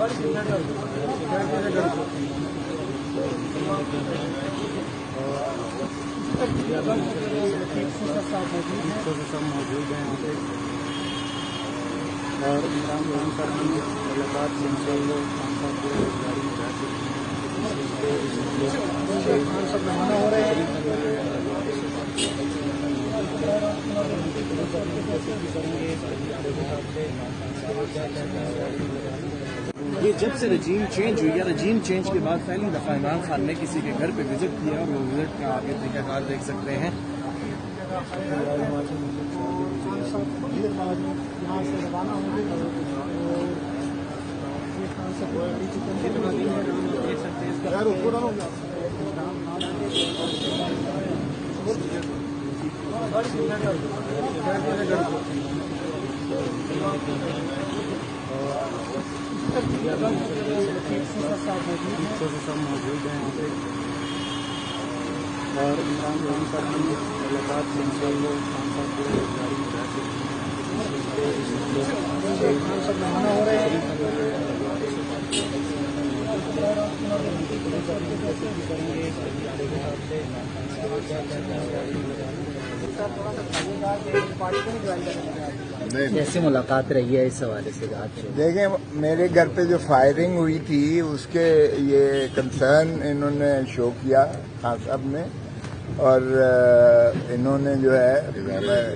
موجود ہیں اور عمران خان صاحب کی ملاقات سے انشاءاللہ خان صاحب کو روزگاری میں رہ سکتے ہیں. خان صاحب روانہ ہو رہے ہیں. یہ جب سے رجیم چینج ہوئی ہے، رجیم چینج کے بعد پہلی دفعہ عمران خان نے کسی کے گھر پہ وزٹ کیا اور وہ وزٹ کا آگے طریقہ کار دیکھ سکتے ہیں. موجود ہیں اور عمران خان صاحب کی ملاقات سے انشاءاللہ خان صاحب کو روزگاری میں رہ سکتے ہیں. خان صاحب روانہ ہو رہے ہیں. جیسے ملاقات رہی ہے اس حوالے سے بات. دیکھیں، میرے گھر پہ جو فائرنگ ہوئی تھی اس کے یہ کنسرن انہوں نے شو کیا خان صاحب نے، اور انہوں نے جو ہے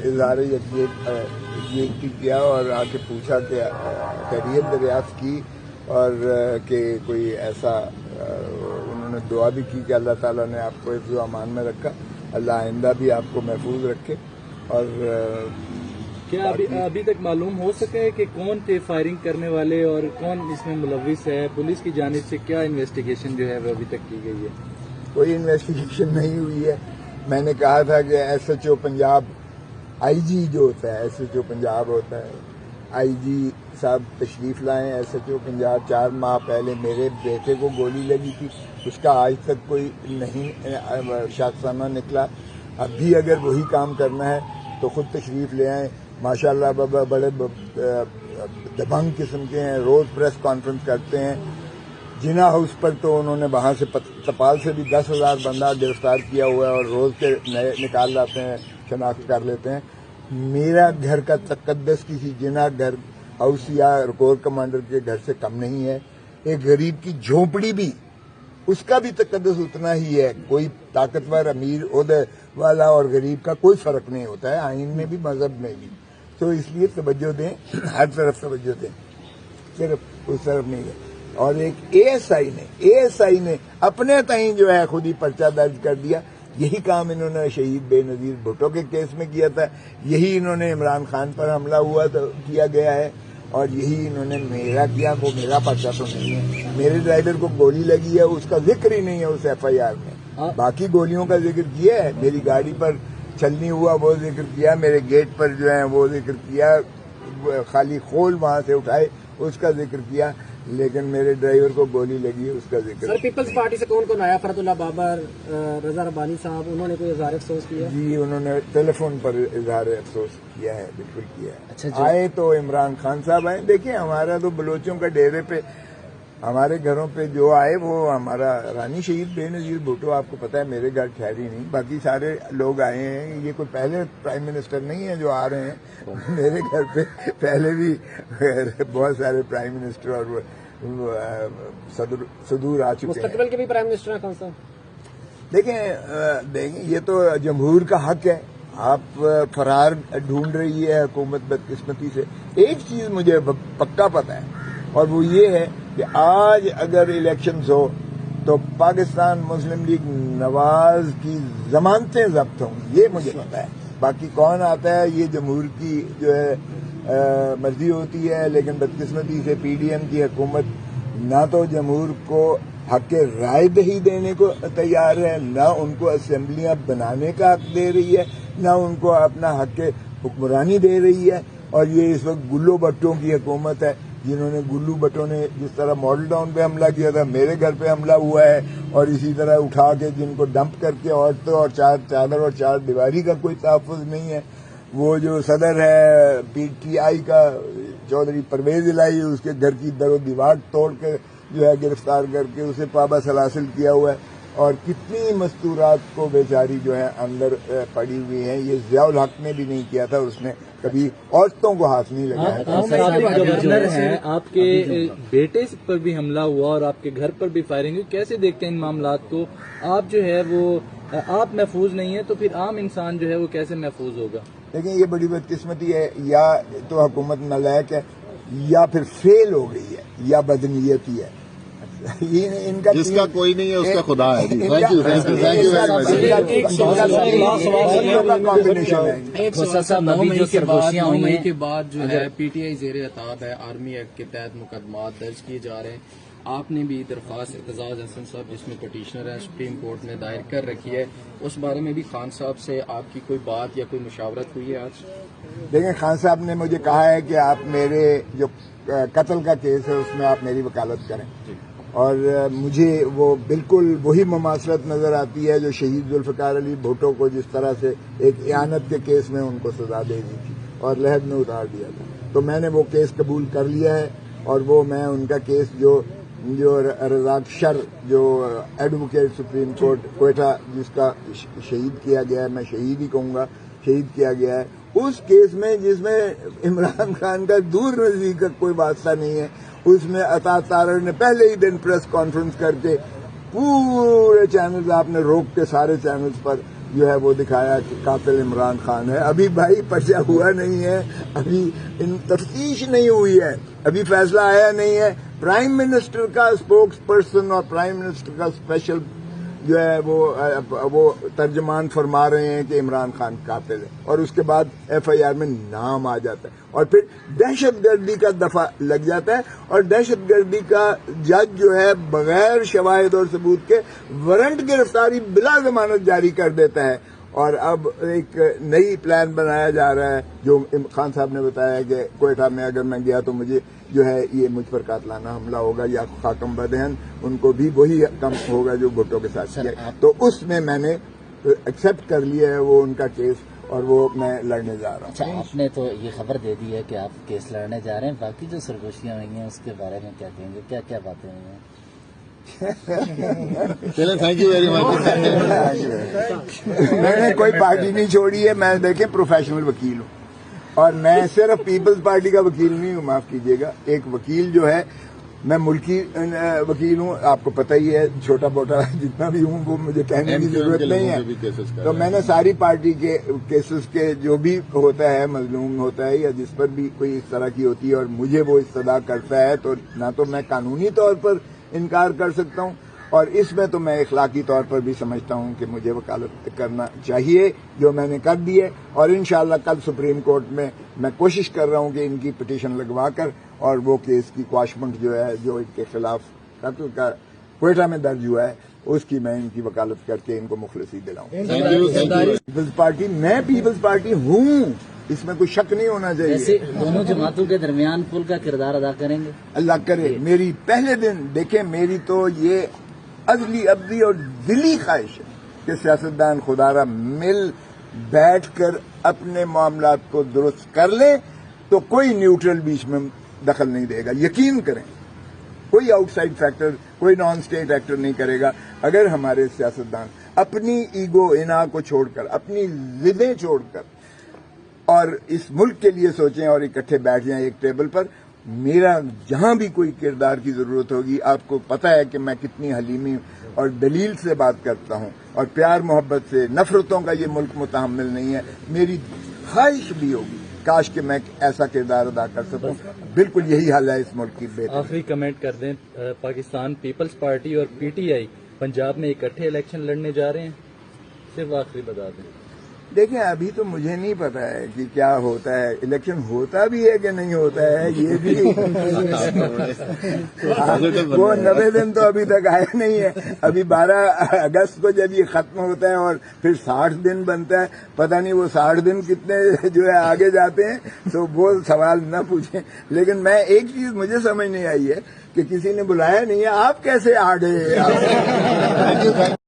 اظہار یکجہتی کیا اور آ کے پوچھا کہ خیریت دریافت کی، اور کہ کوئی ایسا انہوں نے دعا بھی کی کہ اللہ تعالیٰ نے آپ کو حفظ و امان میں رکھا، اللہ آئندہ بھی آپ کو محفوظ رکھے. اور کیا ابھی تک معلوم ہو سکا ہے کہ کون تھے فائرنگ کرنے والے اور کون اس میں ملوث ہے؟ پولیس کی جانب سے کیا انویسٹیگیشن جو ہے وہ ابھی تک کی گئی ہے؟ کوئی انویسٹیگیشن نہیں ہوئی ہے. میں نے کہا تھا کہ ایس ایچ او پنجاب، آئی جی جو ہوتا ہے، ایس ایچ او پنجاب ہوتا ہے، آئی جی صاحب تشریف لائیں. ایس ایچ او پنجاب 4 ماہ پہلے میرے بیٹے کو گولی لگی تھی، اس کا آج تک کوئی نہیں شاخسانہ نکلا. اب بھی اگر وہی کام کرنا ہے تو خود تشریف لے آئیں. ماشاءاللہ بابا بڑے دبنگ قسم کے ہیں، روز پریس کانفرنس کرتے ہیں. جنا ہاؤس پر تو انہوں نے وہاں سے تپال سے بھی 10,000 بندہ گرفتار کیا ہوا ہے اور روز کے نئے نکال لاتے ہیں، شناخت کر لیتے ہیں. میرا گھر کا تقدس کسی جنا گھر ہاؤس یا کور کمانڈر کے گھر سے کم نہیں ہے. ایک غریب کی جھونپڑی بھی، اس کا بھی تقدس اتنا ہی ہے. کوئی طاقتور امیر عہدے والا اور غریب کا کوئی فرق نہیں ہوتا ہے، آئین میں بھی مذہب میں بھی. تو اس لیے توجہ دیں، ہر طرف توجہ دیں، صرف اس طرف نہیں ہے. اور ایک اے ایس آئی نے اپنے تئیں جو ہے خود ہی پرچہ درج کر دیا. یہی کام انہوں نے شہید بے نظیر بھٹو کے کیس میں کیا تھا، یہی انہوں نے عمران خان پر حملہ ہوا تو کیا گیا ہے، اور یہی انہوں نے میرا کیا. وہ میرا پرچہ تو نہیں ہے. میرے ڈرائیور کو گولی لگی ہے، اس کا ذکر ہی نہیں ہے اس ایف آئی آر میں. باقی گولیوں کا ذکر کیا ہے، میری گاڑی پر چھلنی ہوا وہ ذکر کیا، میرے گیٹ پر جو ہے وہ ذکر کیا، خالی خول وہاں سے اٹھائے اس کا ذکر کیا، لیکن میرے ڈرائیور کو گولی لگی ہے اس کا ذکر. سر، پیپلز پارٹی سے کون کون آیا؟ فرحت اللہ بابر، رضا ربانی صاحب، انہوں نے کوئی اظہار افسوس کیا؟ جی، انہوں نے ٹیلی فون پر اظہار افسوس کیا ہے، بالکل کیا ہے. اچھا جی. آئے تو عمران خان صاحب آئے. دیکھیں، ہمارا تو بلوچوں کا ڈیرے پہ، ہمارے گھروں پہ جو آئے وہ ہمارا رانی شہید بے نظیر بھٹو، آپ کو پتا ہے میرے گھر ٹھہری نہیں، باقی سارے لوگ آئے ہیں. یہ کوئی پہلے پرائم منسٹر نہیں ہے جو آ رہے ہیں. میرے گھر پہ پہلے بھی بہت سارے پرائم منسٹر اور صدور آ چکے ہیں. مستقبل کے بھی پرائم منسٹر ہیں کون صاحب؟ دیکھیں یہ تو جمہور کا حق ہے. آپ فرار ڈھونڈ رہی ہے حکومت بدقسمتی سے. ایک چیز مجھے پکا پتہ ہے، اور وہ یہ ہے کہ آج اگر الیکشنز ہو تو پاکستان مسلم لیگ نواز کی ضمانتیں ضبط ہوں، یہ مجھے پتا ہے. باقی کون آتا ہے یہ جمہور کی جو ہے مرضی ہوتی ہے، لیکن بدقسمتی سے پی ڈی ایم کی حکومت نہ تو جمہور کو حق رائے دہی دینے کو تیار ہے، نہ ان کو اسمبلیاں بنانے کا حق دے رہی ہے، نہ ان کو اپنا حق حکمرانی دے رہی ہے. اور یہ اس وقت گلو بٹوں کی حکومت ہے، جنہوں نے گلو بٹوں نے جس طرح ماڈل ٹاؤن پہ حملہ کیا تھا، میرے گھر پہ حملہ ہوا ہے، اور اسی طرح اٹھا کے جن کو ڈمپ کر کے عورتوں اور چادر اور چار دیواری کا کوئی تحفظ نہیں ہے. وہ جو صدر ہے پی ٹی آئی کا चौधरी परवेज इलाही, उसके घर की दर व दीवार तोड़ के जो है गिरफ्तार करके उसे पाबा सलासिल किया हुआ है, और कितनी मस्तूरात को बेचारी जो है अंदर पड़ी हुई हैं। ये ज़ियाउल हक ने भी नहीं किया था, उसने कभी औरतों को हाथ नहीं लगाया था। आप गवर्नर हैं, आपके बेटे पर भी हमला हुआ और आपके घर पर भी फायरिंग हुई, कैसे देखते हैं इन मामलात को? आप जो है वो आप महफूज नहीं है तो फिर आम इंसान जो है वो कैसे महफूज होगा? लेकिन ये बड़ी बदकिस्मती है, या तो हुकूमत नालायक है या फिर फेल हो गई है या बदनीयती है। इनका जिसका कोई नहीं है उसका खुदा है। थैंक यू कॉम्बिनेशन है। नौ मई के बाद जो है पीटीआई ज़ेर अताब है, आर्मी एक्ट के तहत मुकदमात दर्ज किए जा रहे हैं। आपने भी दरख्वास्त एतजाज हसन साहब जिसमें पटिशनर है सुप्रीम कोर्ट में दायर कर रखी है, उस बारे में भी खान साहब से आपकी कोई बात या कोई मुशावरत हुई है आज? देखिए, खान साहब ने मुझे कहा है कि आप मेरे जो कत्ल का केस है उसमें आप मेरी वकालत करें, और मुझे वो बिल्कुल वही मुमासलत नजर आती है जो शहीद जुल्फ़िकार अली भुट्टो को जिस तरह से एक इयानत के केस में उनको सजा दे दी थी और लहद में उतार दिया था। तो मैंने वो केस कबूल कर लिया है, और वो मैं उनका केस जो रज़ाक शर जो एडवोकेट सुप्रीम कोर्ट कोयटा जिसका शहीद किया गया है, मैं शहीद ही कहूँगा, शहीद किया गया है, उस केस में जिसमें इमरान खान का दूर नजदीक का कोई वास्ता नहीं है, उसमें अता तारड़ ने पहले ही दिन प्रेस कॉन्फ्रेंस करके पूरे चैनल्स आपने रोक के सारे चैनल्स पर जो है वो दिखाया कि कातिल इमरान खान है। अभी भाई पर्चा हुआ नहीं है, अभी इन तफ्तीश नहीं हुई है, अभी फैसला आया नहीं है। प्राइम मिनिस्टर का स्पोक्स पर्सन और प्राइम मिनिस्टर का स्पेशल जो है वो तर्जमान फरमा रहे हैं कि इमरान खान कातिल है, और उसके बाद एफआईआर में नाम आ जाता है, और फिर दहशतगर्दी का दफा लग जाता है, और दहशतगर्दी का जज जो है बगैर शवाहिद और सबूत के वारंट गिरफ्तारी बिला जमानत जारी कर देता है। और अब एक नई प्लान बनाया जा रहा है, जो खान साहब ने बताया कि कोयटा में अगर मैं गया तो मुझे जो है ये मुझ पर कातलाना हमला होगा या खाकम बदहन, उनको भी वही कम होगा जो भुट्टो के साथ किया। तो उसमें मैंने एक्सेप्ट कर लिया है वो उनका केस, और वो मैं लड़ने जा रहा हूँ। अच्छा, आपने तो ये खबर दे दी है कि आप केस लड़ने जा रहे हैं, बाकी जो सरगोशियां हुई हैं उसके बारे में क्या कहेंगे, क्या क्या बातें हुई हैं? चलो, थैंक यू वेरी मच। मैंने कोई पार्टी नहीं छोड़ी है, मैं देखें प्रोफेशनल वकील हूँ, और मैं सिर्फ पीपल्स पार्टी का वकील नहीं हूँ, माफ कीजिएगा, एक वकील जो है मैं मुल्की वकील हूँ। आपको पता ही है, छोटा मोटा जितना भी हूँ वो मुझे कहने की जरूरत नहीं है। तो मैंने सारी पार्टी के केसेस के जो भी होता है, मजलूम होता है या जिस पर भी कोई इस तरह की होती है और मुझे वो इस्तदा करता है, तो ना तो मैं कानूनी तौर पर इनकार कर सकता हूँ, और इसमें तो मैं इखलाकी तौर पर भी समझता हूँ कि मुझे वकालत करना चाहिए, जो मैंने कर दी है। और इंशाअल्लाह कल सुप्रीम कोर्ट में मैं कोशिश कर रहा हूँ कि इनकी पिटीशन लगवा कर और वो केस की क्वाशमेंट जो है, जो इनके खिलाफ कत्ल का कोयटा में दर्ज हुआ है, उसकी मैं इनकी वकालत करके इनको मुखलसी दिलाऊं। पीपल्स पार्टी, मैं पीपल्स पार्टी हूँ, इसमें कोई शक नहीं होना चाहिए। ऐसे दोनों जमातों के दरमियान पुल का किरदार अदा करेंगे? अल्लाह करे। मेरी पहले दिन देखें, मेरी तो ये अजली अब्दी और दिली ख्वाहिश है कि सियासतदान खुदारा मिल बैठकर अपने मामलात को दुरुस्त कर ले, तो कोई न्यूट्रल बीच में दखल नहीं देगा। यकीन करें, कोई आउटसाइड फैक्टर, कोई नॉन स्टेट एक्टर नहीं करेगा। अगर हमारे सियासतदान अपनी ईगो इना को छोड़कर, अपनी जिदें छोड़कर और इस मुल्क के लिए सोचें और इकट्ठे बैठ जाएं एक टेबल पर, मेरा जहां भी कोई किरदार की जरूरत होगी, आपको पता है कि मैं कितनी हलीमी और दलील से बात करता हूं और प्यार मोहब्बत से, नफरतों का ये मुल्क मुतहम्मिल नहीं है। मेरी ख्वाहिश भी होगी काश कि मैं ऐसा किरदार अदा कर सकूं। बिल्कुल यही हाल है इस मुल्क की। बेहतर आखिरी कमेंट कर दें, पाकिस्तान पीपल्स पार्टी और पीटीआई पंजाब में इकट्ठे इलेक्शन लड़ने जा रहे हैं, सिर्फ आखिरी बता दें। देखिए, अभी तो मुझे नहीं पता है कि क्या होता है, इलेक्शन होता भी है कि नहीं होता है, ये भी वो 90 दिन तो अभी तक आए नहीं है। अभी 12 अगस्त को जब ये खत्म होता है और फिर 60 दिन बनता है, पता नहीं वो 60 दिन कितने जो है आगे जाते हैं, तो वो सवाल न पूछें। लेकिन मैं एक चीज मुझे समझ नहीं आई है कि किसी ने बुलाया नहीं है, आप कैसे आ गए?